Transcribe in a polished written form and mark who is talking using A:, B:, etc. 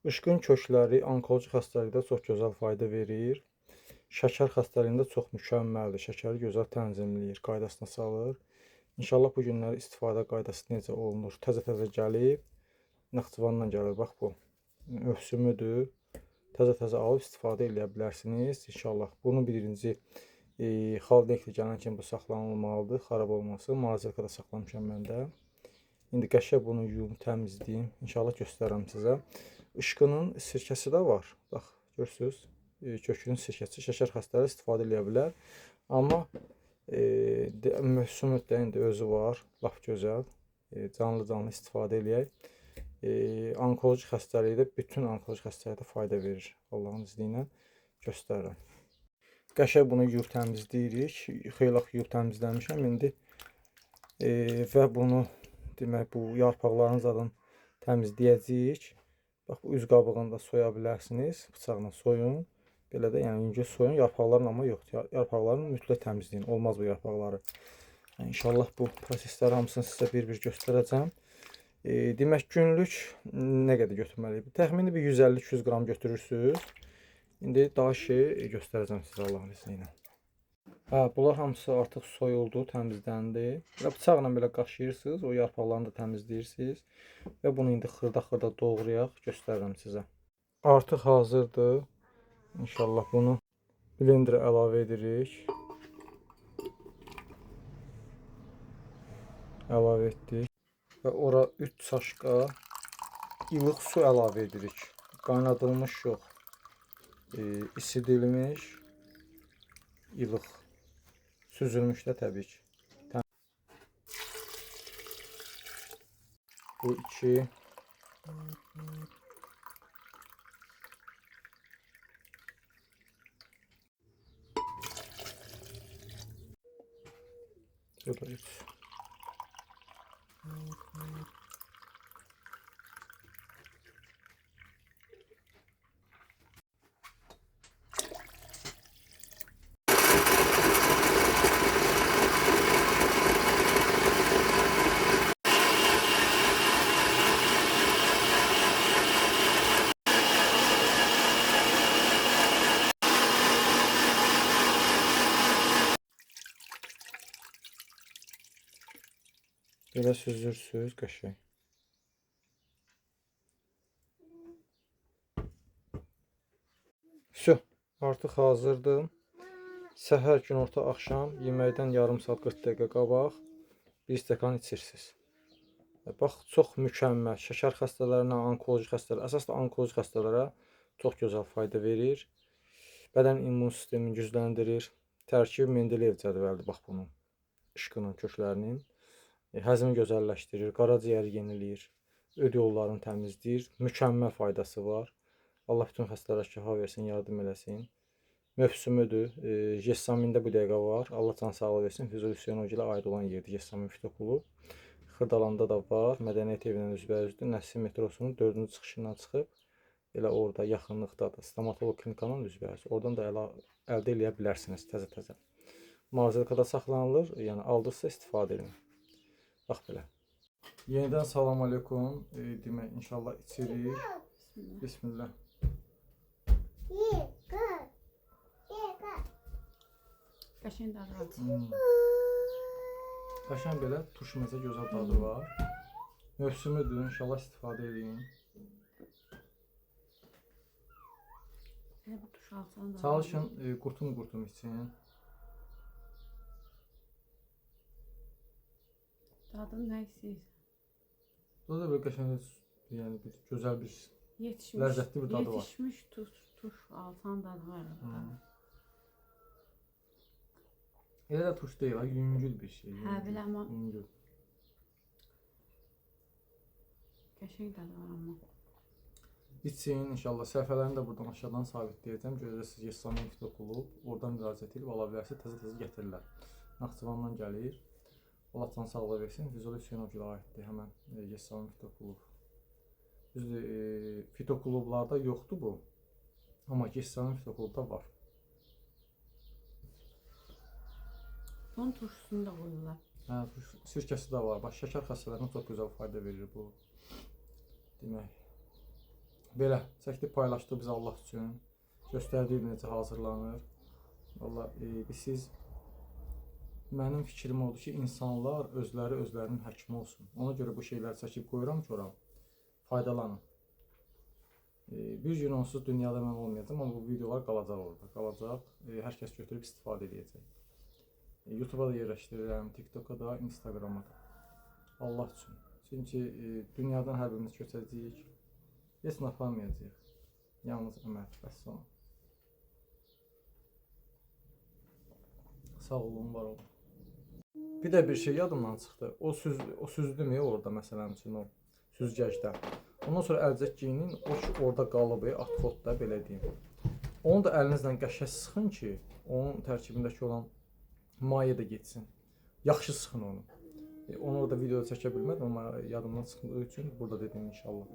A: Işqın kökləri onkoloji xəstəlikdə çox gözəl fayda verir. Şəkər xəstəliyində çox mükəmməldir. Şəkəri gözəl tənzimləyir, qaydasına salır. İnşallah bu günləri istifadə qaydası necə olunur? Təzə-təzə gəlib, Naxçıvandan gəlir. Bax bu mövsümüdür. Təzə-təzə alıb istifadə edə bilərsiniz. İnşallah bunu birinci xaldeyklə gələn kimi bu saxlanılmalıdır. Xarab olmasın. Mağazada saxlamışam mən də. İndi qəşəng bunu yuyum, təmizləyim. İnşallah göstərərəm sizə. Işqının sirkəsi də var. Bax, görürsünüz. Kökünün sirkəsi şəkər xəstələri istifadə edə bilər. Amma mövsüm müddətində özü var. Lap gözəl. Canlı istifadə eləyək. Onkoloji xəstəlikdə, bütün onkoloji xəstəlikdə fayda verir. Allahın izni ilə göstərirəm. Qəşəng bunu yuyub təmizləyirik. Xeyli yuyub təmizləmişəm. İndi və bunu demək bu yarpaqların zadını təmizləyəcəyik. Bax bu üz qabığını da soya bilərsiniz. Bıçaqla soyun. Belə də yəni yüngül soyun. Yarpaqların amma yox. Yarpaqların mütləq təmizləyin. Olmaz bu yarpaqları. Yəni, İnşallah bu prosesləri hamısını sizə bir-bir göstərəcəm. Demək günlük nə qədər götürməliyik? Təxmini bir 150-200 qram götürürsünüz. İndi daha şey göstərəcəm sizə Allahın izni ilə. Bunlar hamısı artıq soyuldu, təmizləndi. Və bıçaqla belə qaşıyırsınız, o yarpaqlarını da təmizləyirsiniz. Və bunu indi xırda-xırda doğrayaq, göstərirəm sizə. Artıq hazırdır. İnşallah bunu blenderə əlavə edirik. Əlavə etdik. Və ora 3 çaşqa ilıq su əlavə edirik. Qaynadılmış yox, isidilmiş ilıq. Süzülmüş də təbii ki. Bu 2. Bu da 3. Belə süzürsünüz qəşəng. Artıq hazırdır. Səhər, günorta, axşam yeməkdən yarım saat 40 dəqiqə qabaq bir stəkan içirsiniz. Bax, çox mükəmməl. Şəkər xəstələrinə, onkoloji xəstələrə, əsasda onkoloji xəstələrə çox gözəl fayda verir. Bədən immun sistemini gücləndirir. Tərkibi Mendeleyev cədvəlidir, bax bunun. Işqının, köklərinin. Həzmi gözəlləşdirir, qaraciyəri yeniləyir, öd yollarını təmizləyir. Mükəmməl faydası var. Allah bütün xəstələrə şəfa versin, yardım eləsin. Mövsümüdür. Gessamində bu dəqiqə var. Allah can sağlığı versin. Füzuli Hüseynoğlu'ya aid olan yerdir Gessamin Fitokulu. Xırdalanda da var. Mədəniyyət evindən üzbəüzdür. Nəsim metrosunun 4-cü çıxışından çıxıb, elə orada yaxınlıqdadır. Stomatoloq klinikanın üzbəüzdür. Oradan da əldə eləyə bilərsiniz təzə-təzə. Mağazada saxlanılır. Yəni aldıqsa istifadə edin. Bax belə. Yenidən salam aleykum. Demək, inşallah içirik. Bismillah.
B: Qəşəng dadı var.
A: Qəşəng belə turşməcə gözəl dadı var. Mövsümüdür. İnşallah istifadə edin.
B: Bu tuş alsan da.
A: Çalışın qurtum için.
B: Dadın nə istəyirsən?
A: Bu da böyle qəşəng, yəni bir gözəl bir ləzzətli bir dadı var.
B: Yetişmiş tuş alsan dadı var.
A: Elə də tuş deyil, yüngül bir şey.
B: Hə, belə amma
A: yüngül.
B: qəşəng dadı var amma.
A: İçin inşallah. Səhifələrini də buradan aşağıdan sabitləyəcəm. Görəcəksiniz Gessamin Fitokulu. Oradan müraciət edib ala bilərsiniz. Təzə-təzə gətirirlər. Naxçıvandan gəlir. Allah can sağlığı versin. Füzuli Hüseynoğlu'ya aiddir həmən Gessamin Fitokulu. Düzdür, fitoklublarda yoxdur bu. Amma Gessamin Fitoklubda var.
B: Bunun turşusunu da qoyurlar.
A: Hə, sirkəsi də var. Bax, şəkər xəstələrinə çox gözəl fayda verir bu. Demək, Belə çəkdi, paylaşdı biz Allah üçün. Göstərdi necə hazırlanır. Valla siz mənim fikrim odur ki, insanlar özlərinin həkimi olsun. Ona görə bu şeyləri çəkib qoyuram ki, ora faydalanın. Bir gün onsuz dünyada mən olmayacağam, amma bu videolar qalacaq orada. Qalacaq. Hər kəs götürüb istifadə edəcək. YouTube-a da yerləşdirirəm, TikTok-a da, Instagram-a da. Allah üçün. Çünki dünyadan hər birimiz köçəcəyik. Heç nə aparmayacağıq. Yalnız əmək, bəs sonra. Sağ olun, var olun. Bir də bir şey yadımdan çıxdı. O süzdümü orada məsələn üçün o süzgəcdə. Ondan sonra əlcək geyinin, o ki orada qalıb, atxot da belə deyim. Onu da əlinizlə qəşəng sıxın ki, onun tərkibindəki olan maye da getsin. Yaxşı sıxın onu. Onu orada videoda çəkə bilmədim, amma yadımdan çıxdığı üçün burada dedim inşallah.